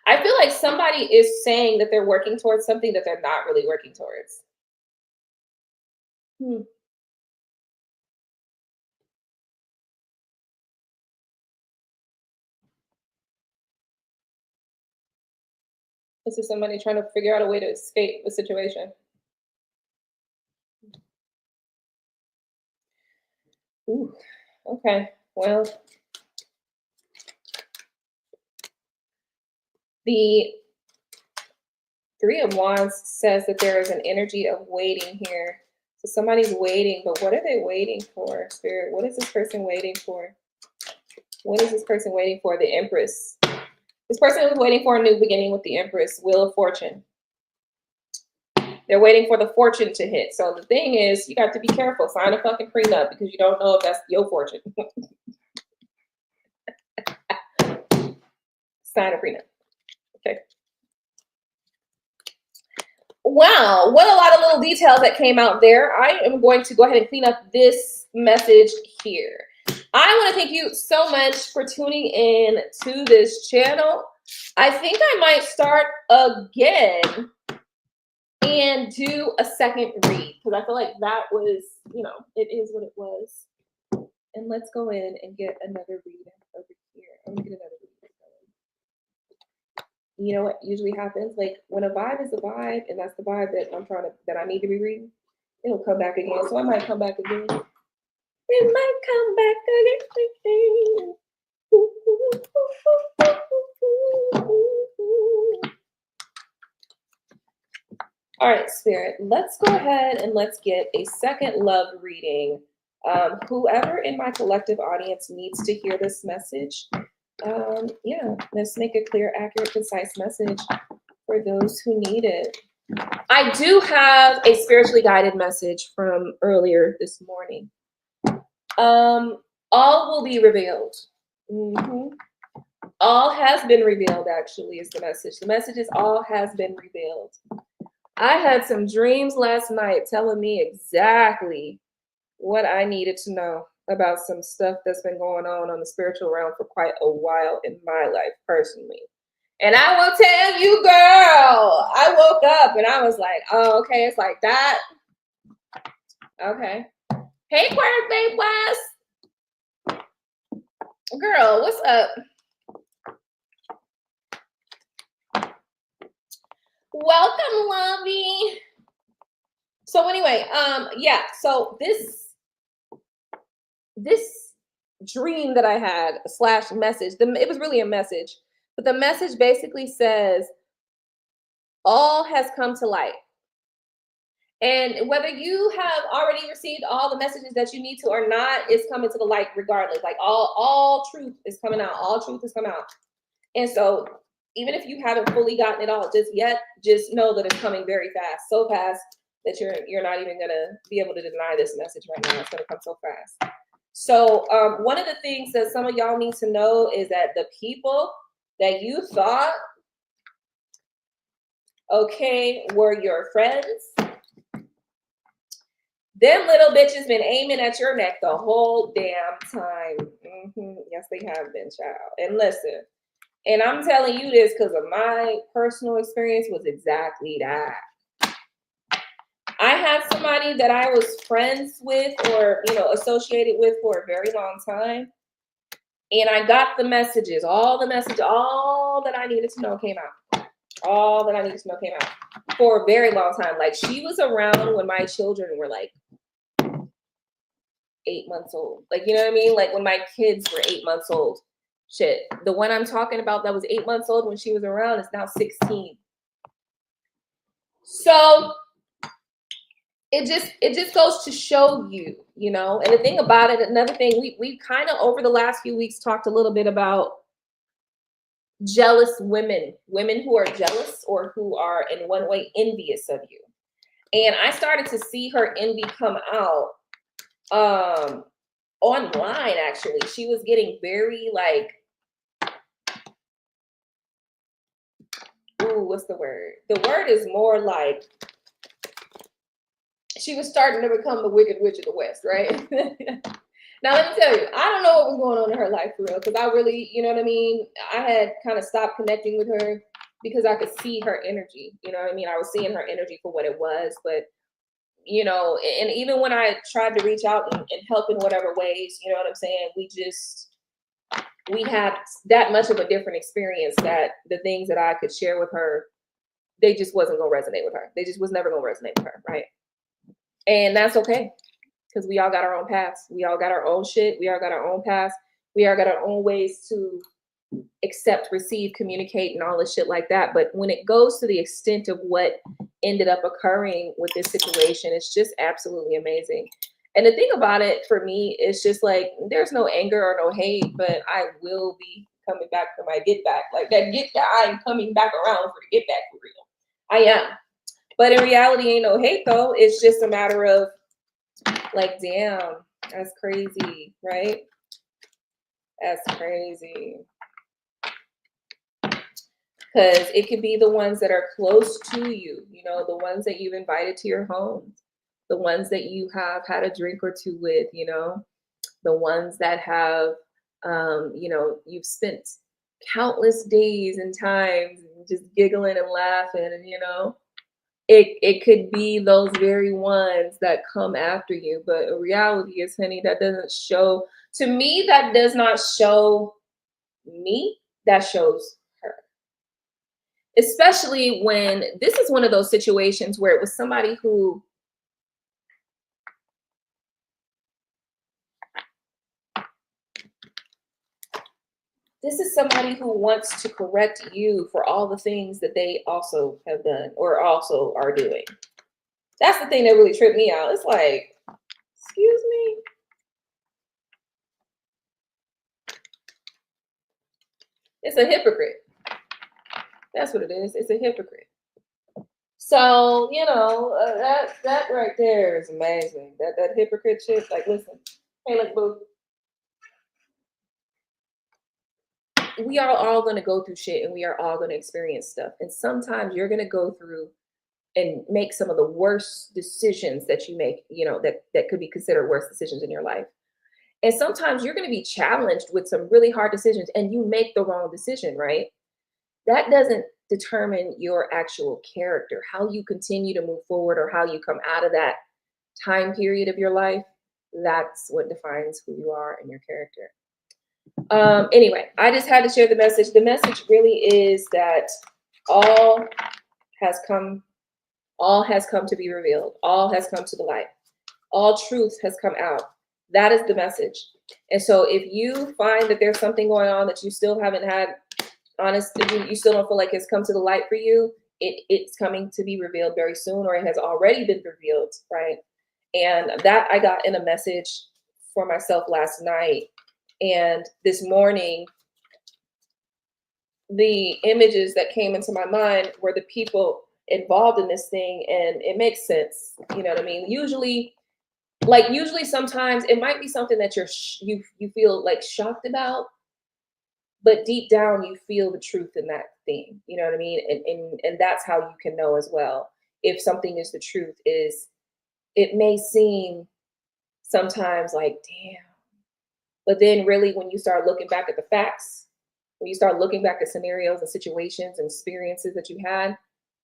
I feel like somebody is saying that they're working towards something that they're not really working towards. This is somebody trying to figure out a way to escape the situation. Ooh, okay, well, the Three of Wands says that there is an energy of waiting here. So somebody's waiting, but what are they waiting for, Spirit? What is this person waiting for? What is this person waiting for? The Empress. This person is waiting for a new beginning with the Empress, Wheel of Fortune. They're waiting for the fortune to hit. So the thing is, you got to be careful. Sign a fucking prenup because you don't know if that's your fortune. Sign a prenup. Okay. Wow, what a lot of little details that came out there. I am going to go ahead and clean up this message here. I want to thank you so much for tuning in to this channel. I think I might start again and do a second read because I feel like that was, you know, it is what it was. And let's go in and get another read over here. Let me get another read. You know what usually happens? Like when a vibe is a vibe, and that's the vibe that I need to be reading, it'll come back again. So I might come back again. It might come back again. All right, Spirit, let's go ahead and let's get a second love reading. Whoever in my collective audience needs to hear this message, yeah, let's make a clear, accurate, concise message for those who need it. I do have a spiritually guided message from earlier this morning. All will be revealed. All has been revealed, actually, is the message. The message is all has been revealed. I had some dreams last night telling me exactly what I needed to know about some stuff that's been going on the spiritual realm for quite a while in my life personally. And I will tell you, girl, I woke up and I was like, oh, okay, it's like that. Okay. Hey, Birthday West. Girl, what's up? Welcome, Lovey. So anyway, yeah, so this dream that I had / message, it was really a message, but the message basically says all has come to light. And whether you have already received all the messages that you need to or not, it's coming to the light regardless. Like all truth is coming out. All truth is coming out. And so even if you haven't fully gotten it all just yet, just know that it's coming very fast, so fast that you're not even gonna be able to deny this message right now. It's gonna come so fast. So one of the things that some of y'all need to know is that the people that you thought, okay, were your friends, them little bitches been aiming at your neck the whole damn time. Yes, they have been, child. And listen, and I'm telling you this because of my personal experience was exactly that. I had somebody that I was friends with or, associated with for a very long time. And I got the messages, all that I needed to know came out. All that I needed to know came out for a very long time. Like, she was around when my children were like 8 months old. Like, you know what I mean? Like when my kids were 8 months old. Shit. The one I'm talking about that was 8 months old when she was around is now 16. So it just goes to show you, and the thing about it, another thing, we kind of over the last few weeks talked a little bit about jealous women who are jealous or who are in one way envious of you. And I started to see her envy come out online. Actually, she was getting very like, ooh, what's the word? The word is more like she was starting to become the Wicked Witch of the West, right? Now, let me tell you, I don't know what was going on in her life for real, because I really, you know what I mean? I had kind of stopped connecting with her because I could see her energy, you know what I mean? I was seeing her energy for what it was, but, and even when I tried to reach out and help in whatever ways, you know what I'm saying? We had that much of a different experience that the things that I could share with her, they just wasn't going to resonate with her. They just was never going to resonate with her, right? And that's okay, because we all got our own paths. We all got our own shit. We all got our own paths. We all got our own ways to accept, receive, communicate, and all this shit like that. But when it goes to the extent of what ended up occurring with this situation, it's just absolutely amazing. And the thing about it for me is just like, there's no anger or no hate, but I will be coming back for my get back. Like that get back, I'm coming back around for the get back for real. I am. But in reality, ain't no hate though. It's just a matter of like, damn, that's crazy, right? That's crazy. Because it could be the ones that are close to you, the ones that you've invited to your home, the ones that you have had a drink or two with, the ones that have, you've spent countless days and times just giggling and laughing, and, it could be those very ones that come after you. But reality is, honey, that doesn't show, to me, that does not show me, that shows her. Especially when this is one of those situations where it was somebody who wants to correct you for all the things that they also have done or also are doing. That's the thing that really tripped me out. It's like, excuse me. It's a hypocrite. That's what it is. It's a hypocrite. So, that right there is amazing. That hypocrite shit. Like, listen, hey, look, boo. We are all going to go through shit, and we are all going to experience stuff. And sometimes you're going to go through and make some of the worst decisions that you make, that could be considered worst decisions in your life. And sometimes you're going to be challenged with some really hard decisions and you make the wrong decision, right? That doesn't determine your actual character, how you continue to move forward or how you come out of that time period of your life. That's what defines who you are and your character. Anyway, I just had to share the message. The message really is that all has come to be revealed. All has come to the light. All truth has come out. That is the message. And so if you find that there's something going on that you still haven't had, you still don't feel like it's come to the light for you, it's coming to be revealed very soon, or it has already been revealed, right? And that I got in a message for myself last night. And this morning, the images that came into my mind were the people involved in this thing, and it makes sense. You know what I mean? Usually sometimes it might be something that you feel like shocked about, but deep down you feel the truth in that thing. You know what I mean? And that's how you can know as well if something is the truth. Is it may seem sometimes like, damn, but then really when you start looking back at the facts, when you start looking back at scenarios and situations and experiences that you had,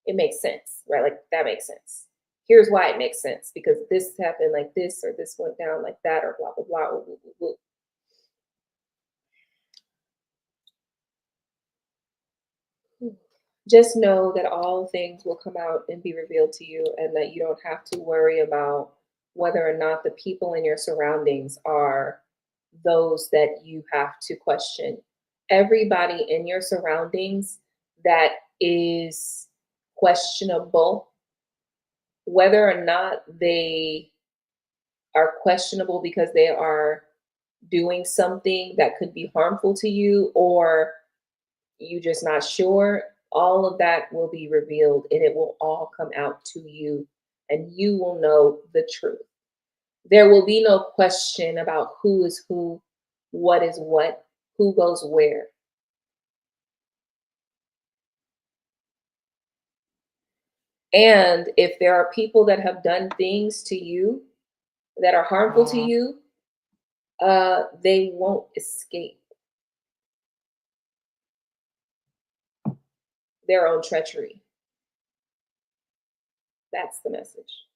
it makes sense, right? Like that makes sense. Here's why it makes sense, because this happened like this, or this went down like that, or blah blah blah. Blah, blah, blah, blah. Just know that all things will come out and be revealed to you, and that you don't have to worry about whether or not the people in your surroundings are those that you have to question. Everybody in your surroundings that is questionable, whether or not they are questionable because they are doing something that could be harmful to you, or you just not sure, all of that will be revealed and it will all come out to you, and you will know the truth. There will be no question about who is who, what is what, who goes where. And if there are people that have done things to you that are harmful to you, they won't escape their own treachery. That's the message.